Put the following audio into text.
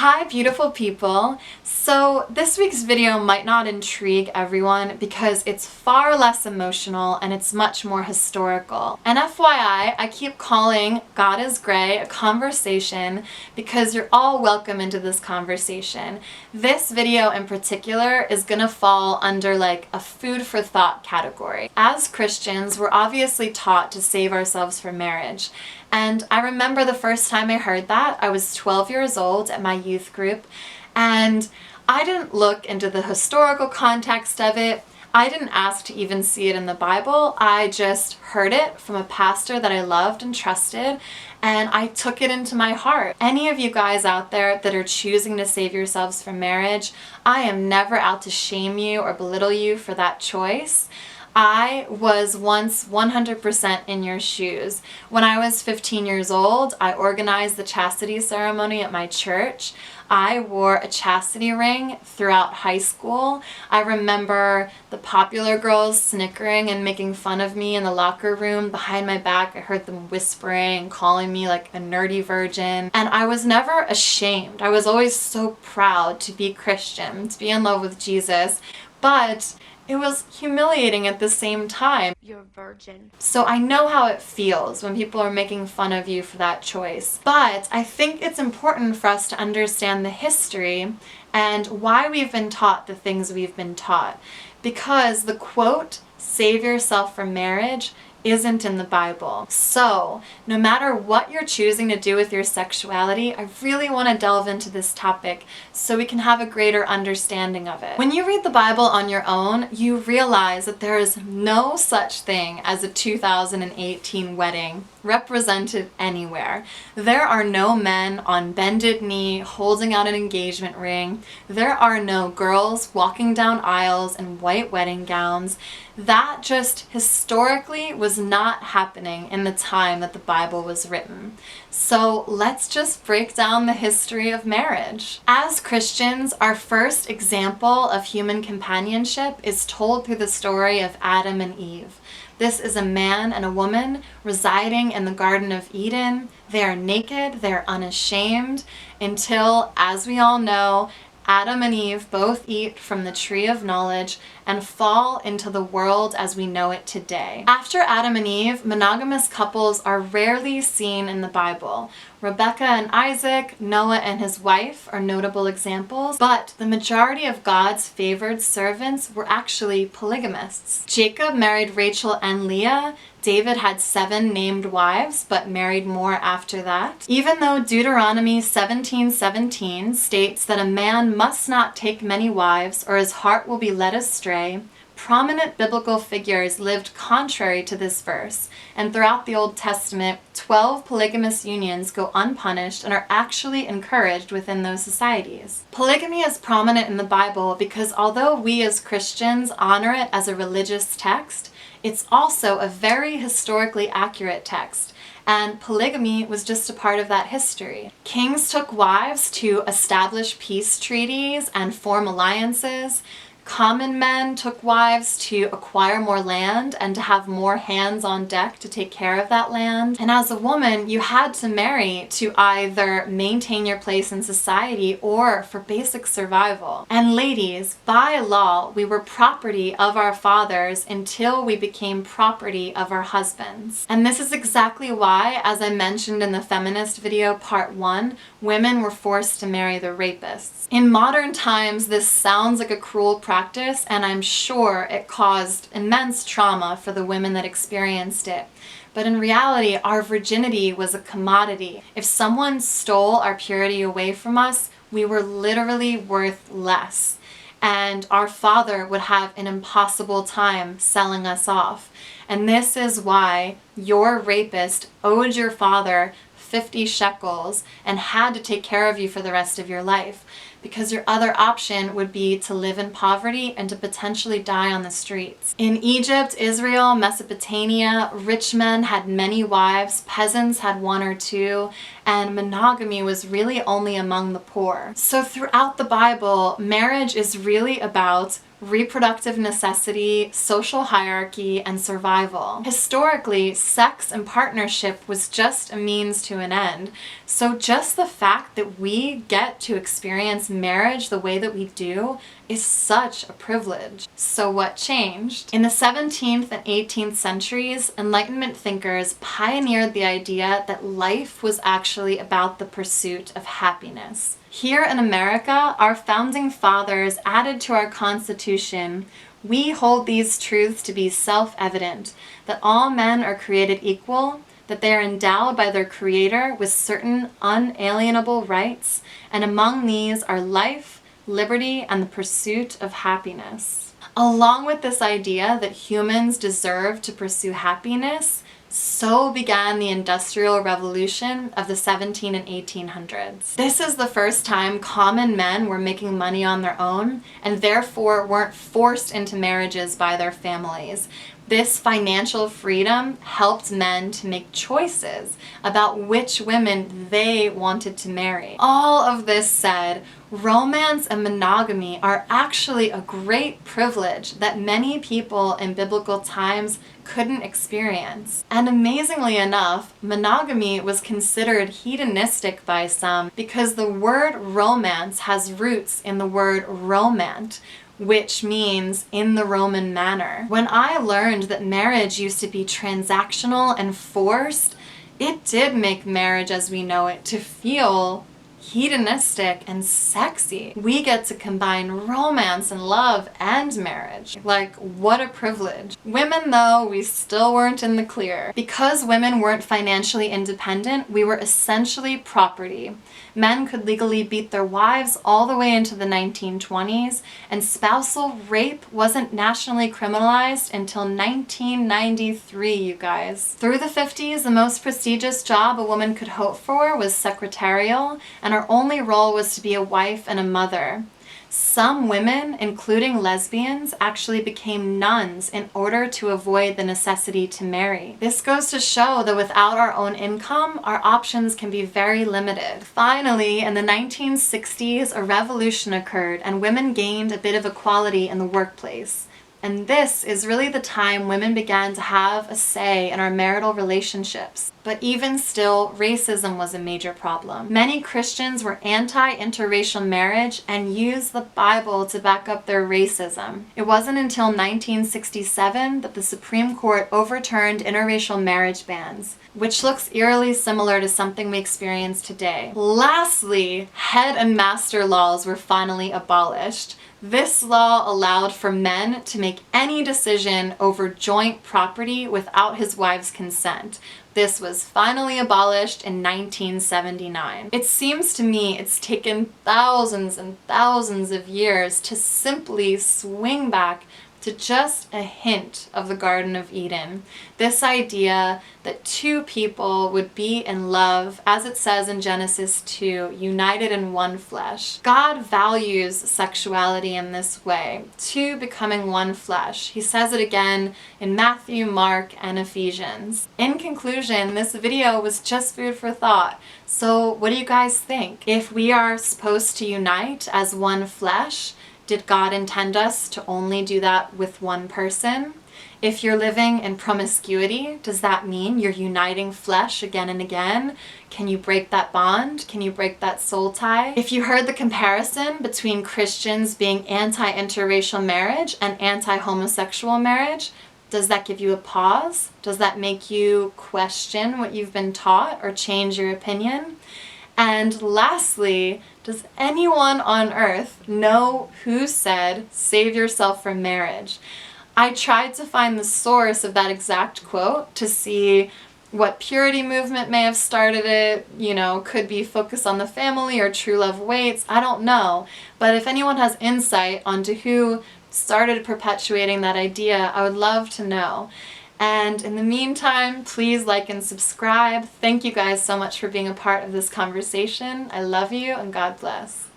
Hi beautiful people! So this week's video might not intrigue everyone because it's far less emotional and it's much more historical. And FYI, I keep calling God is Grey a conversation because you're all welcome into this conversation. This video in particular is gonna fall under like a food for thought category. As Christians, we're obviously taught to save ourselves for marriage. And I remember the first time I heard that, I was 12 years old at my youth group, and I didn't look into the historical context of it. I didn't ask to even see it in the Bible. I just heard it from a pastor that I loved and trusted, and I took it into my heart. Any of you guys out there that are choosing to save yourselves from marriage, I am never out to shame you or belittle you for that choice. I was once 100% in your shoes. When I was 15 years old, I organized the chastity ceremony at my church. I wore a chastity ring throughout high school. I remember the popular girls snickering and making fun of me in the locker room behind my back. I heard them whispering and calling me like a nerdy virgin. And I was never ashamed. I was always so proud to be Christian, to be in love with Jesus. But it was humiliating at the same time. You're a virgin. So I know how it feels when people are making fun of you for that choice. But I think it's important for us to understand the history and why we've been taught the things we've been taught. Because the quote, "save yourself from marriage," isn't in the Bible. So, no matter what you're choosing to do with your sexuality, I really want to delve into this topic so we can have a greater understanding of it. When you read the Bible on your own, you realize that there is no such thing as a 2018 wedding represented anywhere. There are no men on bended knee holding out an engagement ring. There are no girls walking down aisles in white wedding gowns. That just historically was not happening in the time that the Bible was written. So let's just break down the history of marriage. As Christians, our first example of human companionship is told through the story of Adam and Eve. This is a man and a woman residing in the Garden of Eden. They are naked, they're unashamed, until, as we all know, Adam and Eve both eat from the tree of knowledge and fall into the world as we know it today. After Adam and Eve, monogamous couples are rarely seen in the Bible. Rebecca and Isaac, Noah and his wife are notable examples, but the majority of God's favored servants were actually polygamists. Jacob married Rachel and Leah. David had 7 named wives, but married more after that. Even though Deuteronomy 17:17 states that a man must not take many wives or his heart will be led astray, prominent biblical figures lived contrary to this verse, and throughout the Old Testament, 12 polygamous unions go unpunished and are actually encouraged within those societies. Polygamy is prominent in the Bible because although we as Christians honor it as a religious text, it's also a very historically accurate text, and polygamy was just a part of that history. Kings took wives to establish peace treaties and form alliances. Common men took wives to acquire more land and to have more hands on deck to take care of that land. And as a woman, you had to marry to either maintain your place in society or for basic survival. And ladies, by law, we were property of our fathers until we became property of our husbands. And this is exactly why, as I mentioned in the feminist video part 1, women were forced to marry the rapists. In modern times, this sounds like a cruel practice, and I'm sure it caused immense trauma for the women that experienced it. But in reality, our virginity was a commodity. If someone stole our purity away from us, we were literally worth less. And our father would have an impossible time selling us off. And this is why your rapist owed your father 50 shekels and had to take care of you for the rest of your life, because your other option would be to live in poverty and to potentially die on the streets. In Egypt, Israel, Mesopotamia, rich men had many wives, peasants had 1 or 2, and monogamy was really only among the poor. So throughout the Bible, marriage is really about reproductive necessity, social hierarchy, and survival. Historically, sex and partnership was just a means to an end. So just the fact that we get to experience marriage the way that we do is such a privilege. So what changed? In the 17th and 18th centuries, Enlightenment thinkers pioneered the idea that life was actually about the pursuit of happiness. Here in America, our founding fathers added to our Constitution, "We hold these truths to be self-evident, that all men are created equal, that they are endowed by their Creator with certain unalienable rights, and among these are life, liberty, and the pursuit of happiness." Along with this idea that humans deserve to pursue happiness, so began the Industrial Revolution of the 17 and 1800s. This is the first time common men were making money on their own and therefore weren't forced into marriages by their families. This financial freedom helped men to make choices about which women they wanted to marry. All of this said, romance and monogamy are actually a great privilege that many people in biblical times couldn't experience. And amazingly enough, monogamy was considered hedonistic by some because the word romance has roots in the word romant, which means in the Roman manner. When I learned that marriage used to be transactional and forced, it did make marriage as we know it to feel hedonistic and sexy. We get to combine romance and love and marriage. Like, what a privilege. Women, though, we still weren't in the clear. Because women weren't financially independent, we were essentially property. Men could legally beat their wives all the way into the 1920s, and spousal rape wasn't nationally criminalized until 1993, you guys. Through the 50s, the most prestigious job a woman could hope for was secretarial, and her only role was to be a wife and a mother. Some women, including lesbians, actually became nuns in order to avoid the necessity to marry. This goes to show that without our own income, our options can be very limited. Finally, in the 1960s, a revolution occurred and women gained a bit of equality in the workplace. And this is really the time women began to have a say in our marital relationships. But even still, racism was a major problem. Many Christians were anti-interracial marriage and used the Bible to back up their racism. It wasn't until 1967 that the Supreme Court overturned interracial marriage bans, which looks eerily similar to something we experience today. Lastly, head and master laws were finally abolished. This law allowed for men to make any decision over joint property without his wife's consent. This was finally abolished in 1979. It seems to me it's taken thousands and thousands of years to simply swing back to just a hint of the Garden of Eden. This idea that two people would be in love, as it says in Genesis 2, united in one flesh. God values sexuality in this way, two becoming one flesh. He says it again in Matthew, Mark, and Ephesians. In conclusion, this video was just food for thought. So what do you guys think? If we are supposed to unite as one flesh, did God intend us to only do that with one person? If you're living in promiscuity, does that mean you're uniting flesh again and again? Can you break that bond? Can you break that soul tie? If you heard the comparison between Christians being anti-interracial marriage and anti-homosexual marriage, does that give you a pause? Does that make you question what you've been taught or change your opinion? And lastly, does anyone on earth know who said, "Save yourself from marriage"? I tried to find the source of that exact quote to see what purity movement may have started it, could be Focus on the Family or True Love Waits, I don't know. But if anyone has insight onto who started perpetuating that idea, I would love to know. And in the meantime, please like and subscribe. Thank you guys so much for being a part of this conversation. I love you and God bless.